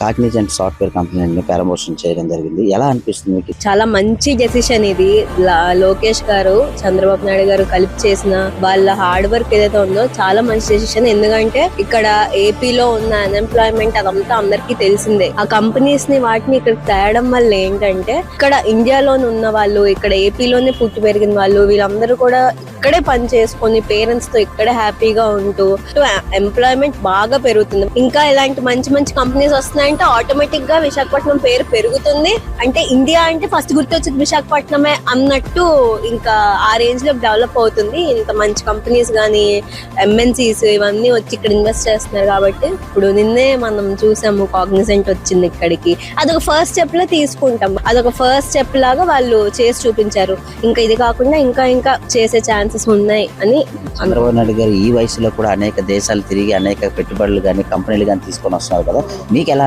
Cognizant software కంపెనీని promotion చేయడం జరిగింది. ఎలా అనిపిస్తుంది మీకు? చాలా మంచి డెసిషన్ ఇది. లోకేష్ గారు, చంద్రబాబు నాయుడు గారు కలిపి చేసిన వాళ్ళ హార్డ్ వర్క్ ఏదైతే ఉందో చాలా మంచి డెసిషన్. ఎందుకంటే ఇక్కడ ఏపీలో ఉన్న అన్ఎంప్లాయ్మెంట్ అదంతా అందరికీ తెలిసిందే. ఆ కంపెనీస్ ని వాటిని ఇక్కడ తేయడం వల్ల ఏంటంటే ఇక్కడ ఇండియాలోనే ఉన్న వాళ్ళు, ఇక్కడ ఏపీలోనే పుట్టి పెరిగిన వాళ్ళు, వీళ్ళందరూ కూడా ఇక్కడే పని చేసుకొని పేరెంట్స్ తో ఇక్కడే హ్యాపీగా ఉంటూ ఎంప్లాయ్మెంట్ బాగా పెరుగుతుంది. ఇంకా ఇలాంటి మంచి మంచి కంపెనీస్ వస్తున్నాయంటే ఆటోమేటిక్ గా విశాఖపట్నం పేరు పెరుగుతుంది. అంటే ఇండియా అంటే ఫస్ట్ గుర్తొచ్చేది విశాఖపట్నమే అన్నట్టు ఇంకా ఆ రేంజ్ లో డెవలప్ అవుతుంది. ఇంత మంచి కంపెనీస్ గానీ ఎంఎన్సీస్ ఇవన్నీ వచ్చి ఇక్కడ ఇన్వెస్ట్ చేస్తున్నారు కాబట్టి ఇప్పుడు నిన్నే మనం చూసాము కాగ్నిజెంట్ వచ్చింది ఇక్కడికి. అదొక ఫస్ట్ స్టెప్ లో తీసుకుంటాం. అదొక ఫస్ట్ స్టెప్ లాగా వాళ్ళు చేసి చూపించారు. ఇంకా ఇది కాకుండా ఇంకా ఇంకా చేసే ఛాన్సెస్ ఉన్నాయి అని. చంద్రబాబు నాయుడు గారు ఈ వయసులో కూడా అనేక దేశాలు తిరిగి అనేక పెట్టుబడులు కానీ కంపెనీలు కానీ తీసుకొని వస్తున్నారు కదా, మీకు ఎలా